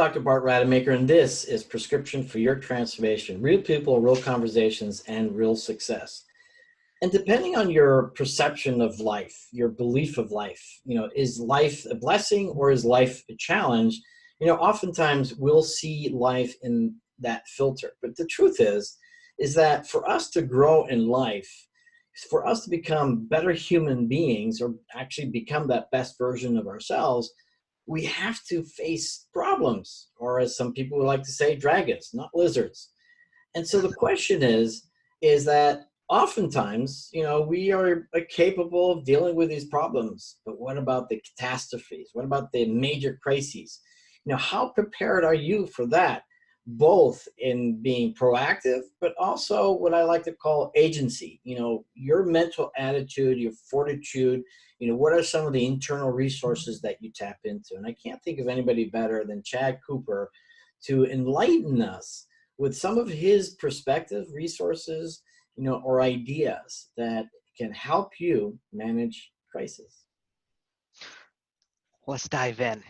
Dr. Bart Rademaker, and this is Prescription for Your Transformation, real people, real conversations, and real success. And depending on your perception of life, your belief of life, is life a blessing or is life a challenge? Oftentimes we'll see life in that filter. But the truth is that for us to grow in life, for us to become better human beings or actually become that best version of ourselves, we have to face problems, or as some people would like to say, dragons, not lizards. And so the question is that oftentimes, we are capable of dealing with these problems, but what about the catastrophes? What about the major crises? How prepared are you for that? Both in being proactive, but also what I like to call agency, your mental attitude, your fortitude, what are some of the internal resources that you tap into? And I can't think of anybody better than Chad Cooper to enlighten us with some of his perspective, resources, or ideas that can help you manage crisis. Let's dive in.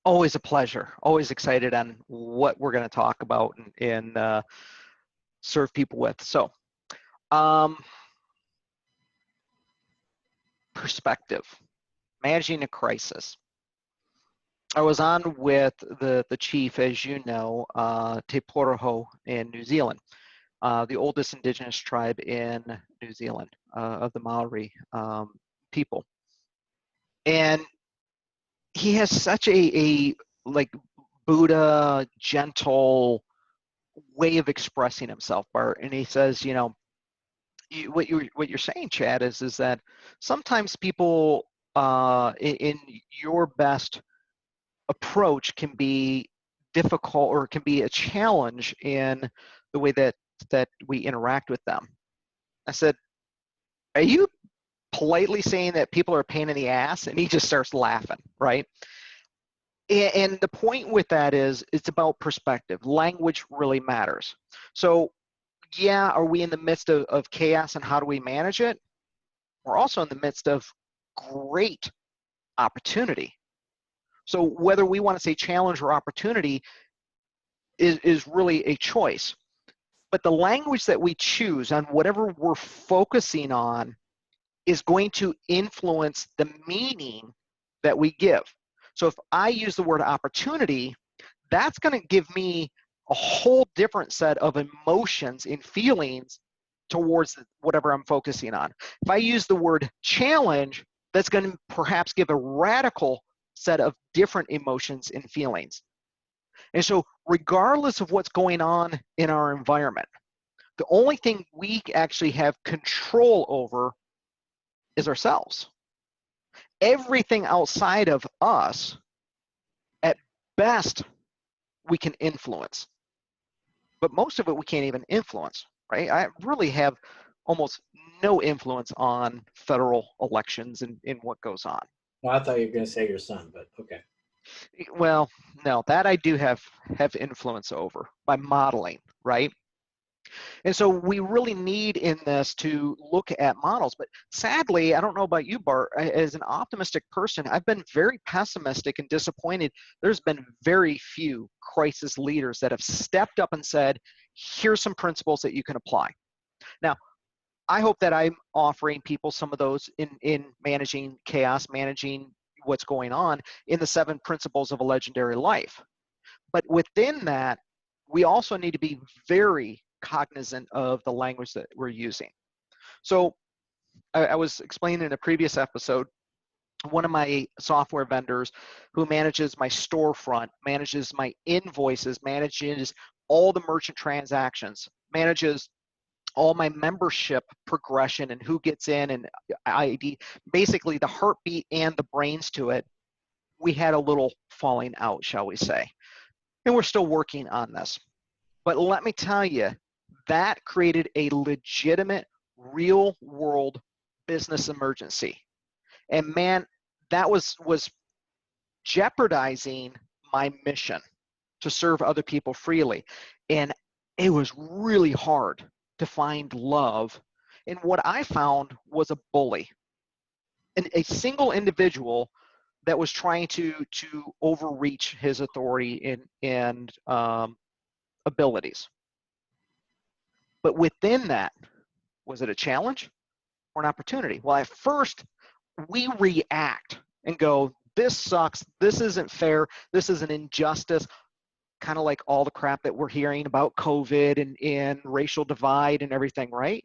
Always a pleasure. Always excited on what we're going to talk about and serve people with. So, perspective, managing a crisis. I was on with the chief, as you know, Te Poroho in New Zealand, the oldest indigenous tribe in New Zealand of the Maori people. And he has such a like Buddha, gentle way of expressing himself, Bart. And he says, what you're saying, Chad, is that sometimes people in your best approach can be difficult or can be a challenge in the way that we interact with them. I said, are you politely saying that people are a pain in the ass? And he just starts laughing, right? And the point with that is it's about perspective. Language really matters. So yeah, are we in the midst of chaos and how do we manage it? We're also in the midst of great opportunity. So whether we want to say challenge or opportunity is really a choice. But the language that we choose on whatever we're focusing on is going to influence the meaning that we give. So if I use the word opportunity, that's going to give me a whole different set of emotions and feelings towards whatever I'm focusing on. If I use the word challenge, that's going to perhaps give a radical set of different emotions and feelings. And so regardless of what's going on in our environment, the only thing we actually have control over is ourselves. Everything outside of us, at best, we can influence. But most of it we can't even influence, right? I really have almost no influence on federal elections and what goes on. Well, I thought you were going to say your son, but okay. Well, no, that I do have influence over by modeling, right? And so we really need in this to look at models. But sadly, I don't know about you, Bart, as an optimistic person, I've been very pessimistic and disappointed. There's been very few crisis leaders that have stepped up and said, here's some principles that you can apply. Now, I hope that I'm offering people some of those in managing chaos, managing what's going on in the 7 principles of a legendary life. But within that, we also need to be very cognizant of the language that we're using. So I was explaining in a previous episode, one of my software vendors who manages my storefront, manages my invoices, manages all the merchant transactions, manages all my membership progression and who gets in and ID, basically the heartbeat and the brains to it. We had a little falling out, shall we say. And we're still working on this. But let me tell you, that created a legitimate, real world business emergency. And man, that was jeopardizing my mission to serve other people freely. And it was really hard to find love. And what I found was a bully. And a single individual that was trying to overreach his authority and abilities. But within that, was it a challenge or an opportunity? Well, at first, we react and go, this sucks, this isn't fair, this is an injustice, kind of like all the crap that we're hearing about COVID and racial divide and everything, right?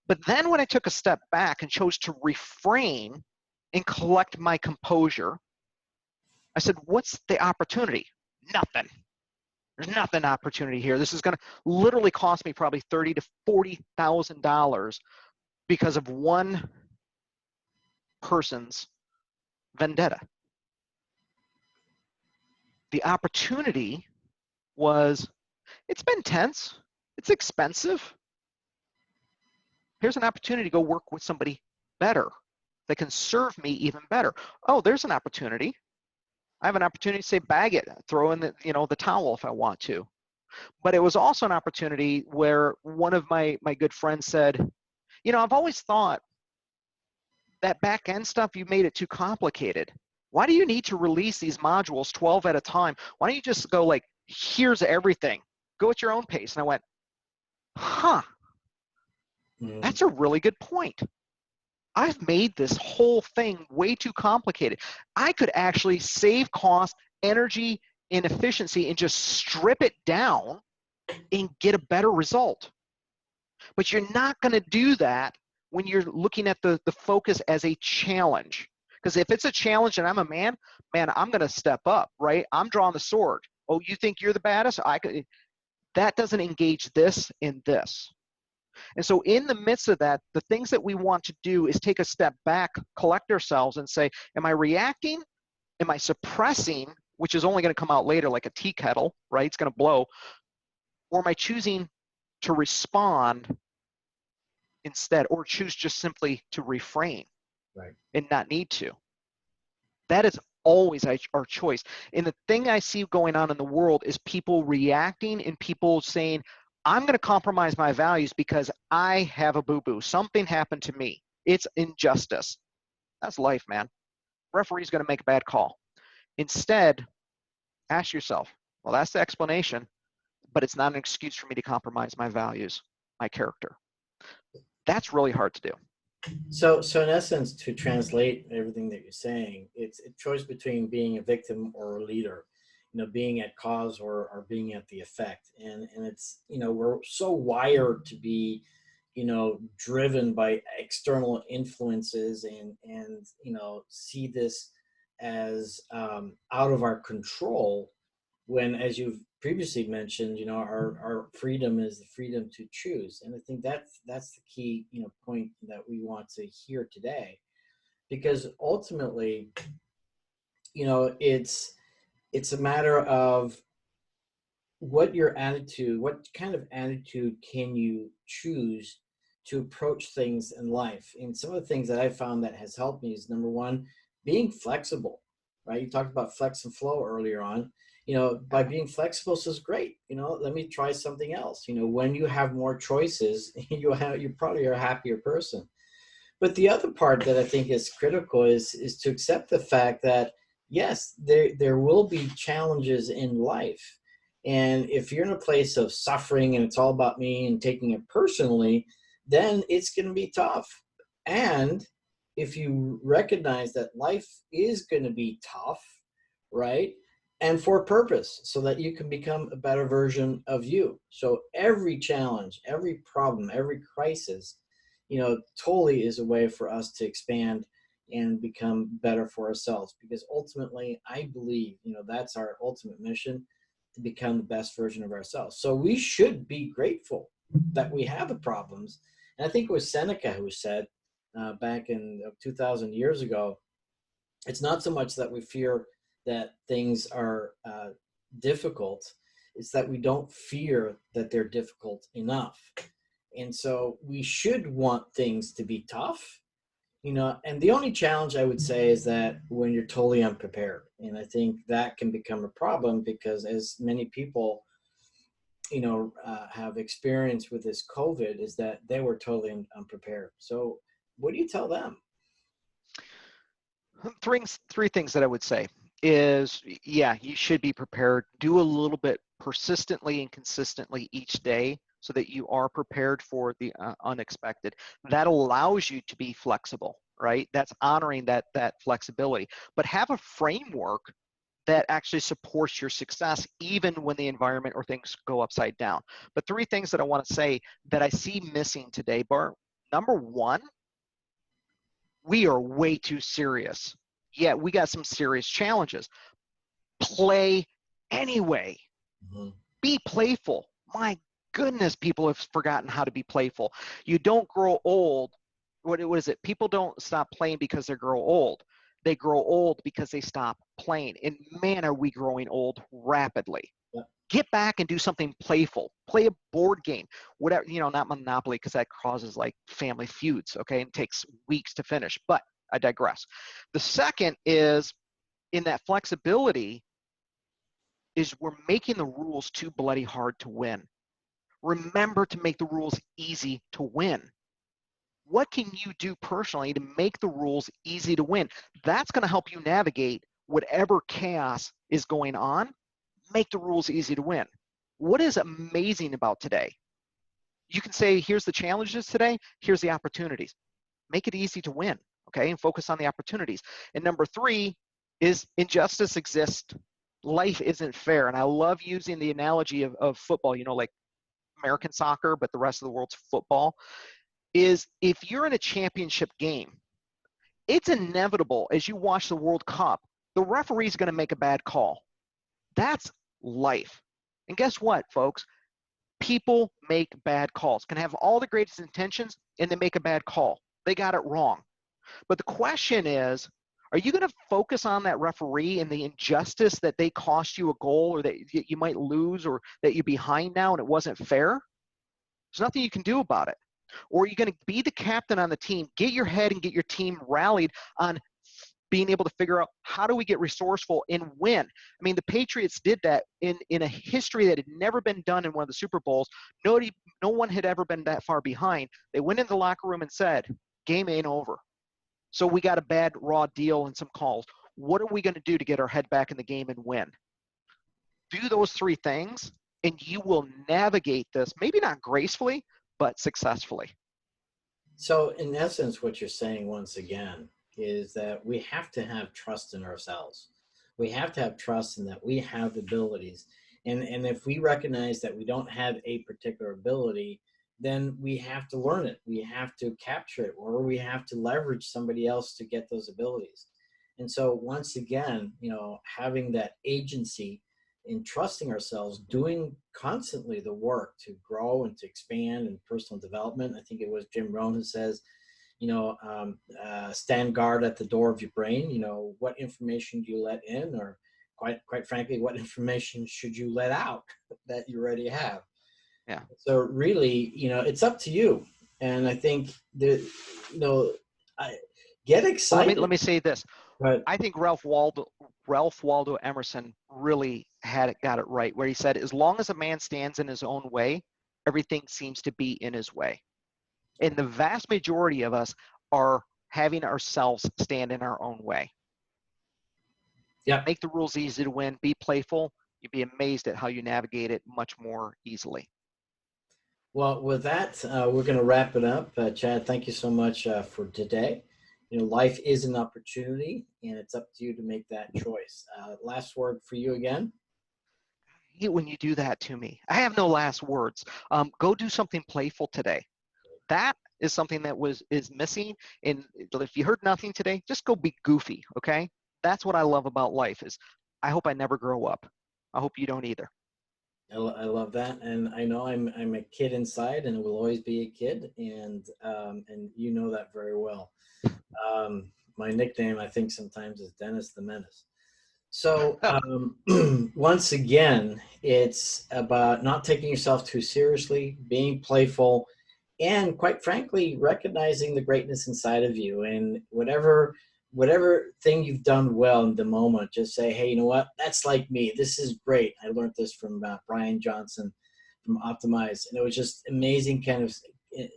But then when I took a step back and chose to refrain and collect my composure, I said, what's the opportunity? Nothing. There's nothing opportunity here. This is going to literally cost me probably $30,000 to $40,000 because of one person's vendetta. The opportunity was, it's been tense, it's expensive. Here's an opportunity to go work with somebody better that can serve me even better. Oh, there's an opportunity. I have an opportunity to say, bag it, throw in the towel if I want to. But it was also an opportunity where one of my good friends said, I've always thought that back end stuff, you made it too complicated. Why do you need to release these modules 12 at a time? Why don't you just go like, here's everything, go at your own pace? And I went, that's a really good point. I've made this whole thing way too complicated. I could actually save cost, energy, and efficiency and just strip it down and get a better result. But you're not going to do that when you're looking at the focus as a challenge. Because if it's a challenge and I'm a man, I'm going to step up, right? I'm drawing the sword. Oh, you think you're the baddest? That doesn't engage this and this. And so in the midst of that, the things that we want to do is take a step back, collect ourselves and say, am I reacting? Am I suppressing, which is only going to come out later like a tea kettle, right? It's going to blow. Or am I choosing to respond instead, or choose just simply to refrain, right, and not need to? That is always our choice. And the thing I see going on in the world is people reacting and people saying, I'm going to compromise my values because I have a boo-boo. Something happened to me. It's injustice. That's life, man. Referee's going to make a bad call. Instead, ask yourself, well, that's the explanation, but it's not an excuse for me to compromise my values, my character. That's really hard to do. So in essence, to translate everything that you're saying, it's a choice between being a victim or a leader, being at cause or being at the effect. And it's, we're so wired to be, driven by external influences and see this as out of our control, when, as you've previously mentioned, our freedom is the freedom to choose. And I think that's the key, point that we want to hear today, because ultimately, it's a matter of what kind of attitude can you choose to approach things in life. And some of the things that I found that has helped me is, number one, being flexible, right? You talked about flex and flow earlier on. By being flexible says, great, let me try something else. When you have more choices, you probably are a happier person. But the other part that I think is critical is to accept the fact that, yes, there will be challenges in life. And if you're in a place of suffering and it's all about me and taking it personally, then it's going to be tough. And if you recognize that life is going to be tough, right? And for a purpose, so that you can become a better version of you. So every challenge, every problem, every crisis, totally is a way for us to expand and become better for ourselves. Because ultimately, I believe, that's our ultimate mission, to become the best version of ourselves. So we should be grateful that we have the problems. And I think it was Seneca who said back in 2,000 years ago, it's not so much that we fear that things are difficult, it's that we don't fear that they're difficult enough. And so we should want things to be tough, and the only challenge I would say is that when you're totally unprepared. And I think that can become a problem, because as many people, have experienced with this COVID, is that they were totally unprepared. So what do you tell them? Three things that I would say is, yeah, you should be prepared. Do a little bit persistently and consistently each day so that you are prepared for the unexpected. That allows you to be flexible, right? That's honoring that flexibility. But have a framework that actually supports your success even when the environment or things go upside down. But three things that I want to say that I see missing today, Bart. Number one, we are way too serious. Yeah, we got some serious challenges. Play anyway. Mhm. Be playful. My goodness, people have forgotten how to be playful. You don't grow old. What is it? People don't stop playing because they grow old. They grow old because they stop playing. And man, are we growing old rapidly. Yeah. Get back and do something playful. Play a board game, whatever, not Monopoly, because that causes like family feuds, okay? And takes weeks to finish, but I digress. The second is in that flexibility is we're making the rules too bloody hard to win. Remember to make the rules easy to win. What can you do personally to make the rules easy to win? That's going to help you navigate whatever chaos is going on. Make the rules easy to win. What is amazing about today? You can say, here's the challenges today, here's the opportunities. Make it easy to win, okay? And focus on the opportunities. And number three is injustice exists. Life isn't fair. And I love using the analogy of football, like American soccer, but the rest of the world's football, is if you're in a championship game, it's inevitable as you watch the World Cup, the referee's going to make a bad call. That's life. And guess what, folks? People make bad calls, can have all the greatest intentions, and they make a bad call. They got it wrong. But the question is, are you going to focus on that referee and the injustice that they cost you a goal or that you might lose or that you're behind now and it wasn't fair? There's nothing you can do about it. Or are you going to be the captain on the team, get your head and get your team rallied on being able to figure out how do we get resourceful and win? I mean, the Patriots did that in a history that had never been done in one of the Super Bowls. No one had ever been that far behind. They went into the locker room and said, game ain't over. So we got a bad raw deal and some calls. What are we going to do to get our head back in the game and win? Do those three things, and you will navigate this, maybe not gracefully, but successfully. So in essence, what you're saying once again is that we have to have trust in ourselves. We have to have trust in that we have abilities. And if we recognize that we don't have a particular ability, then we have to learn it. We have to capture it, or we have to leverage somebody else to get those abilities. And so once again, having that agency in trusting ourselves, doing constantly the work to grow and to expand and personal development. I think it was Jim Rohn who says, stand guard at the door of your brain. What information do you let in, or quite frankly, what information should you let out that you already have? Yeah. So really, it's up to you. And I think I get Well, excited. let me say this. But I think Ralph Waldo Emerson really got it right, where he said, as long as a man stands in his own way, everything seems to be in his way. And the vast majority of us are having ourselves stand in our own way. yeah, Make the rules easy to win, be playful. You'd be amazed at how you navigate it much more easily. well, with that, we're going to wrap it up. Chad, thank you so much for today. Life is an opportunity, and it's up to you to make that choice. Last word for you again. I hate when you do that to me. I have no last words. Go do something playful today. That is something that is missing. And if you heard nothing today, just go be goofy, okay? That's what I love about life is I hope I never grow up. I hope you don't either. I love that, and I know I'm a kid inside, and will always be a kid, and you know that very well. My nickname, I think, sometimes is Dennis the Menace. So once again, it's about not taking yourself too seriously, being playful, and quite frankly, recognizing the greatness inside of you. And whatever thing you've done well in the moment, just say, hey, you know what? That's like me. This is great. I learned this from Brian Johnson from Optimize, and it was just amazing kind of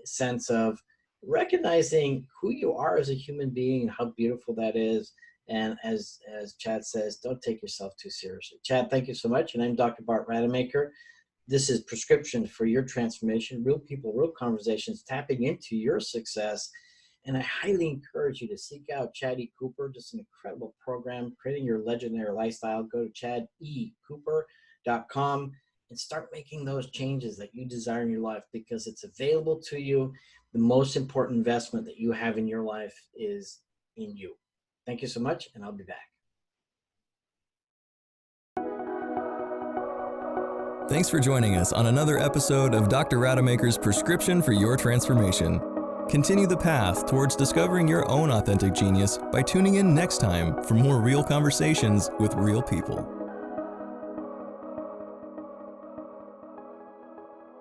sense of recognizing who you are as a human being and how beautiful that is, And as Chad says, don't take yourself too seriously. Chad, thank you so much. And I'm Dr. Bart Rademaker. This is Prescription for Your Transformation, real people, real conversations, tapping into your success. And I highly encourage you to seek out Chad E. Cooper, just an incredible program, creating your legendary lifestyle. Go to chadecooper.com and start making those changes that you desire in your life, because it's available to you. The most important investment that you have in your life is in you. Thank you so much, and I'll be back. Thanks for joining us on another episode of Dr. Rademaker's Prescription for Your Transformation. Continue the path towards discovering your own authentic genius by tuning in next time for more real conversations with real people.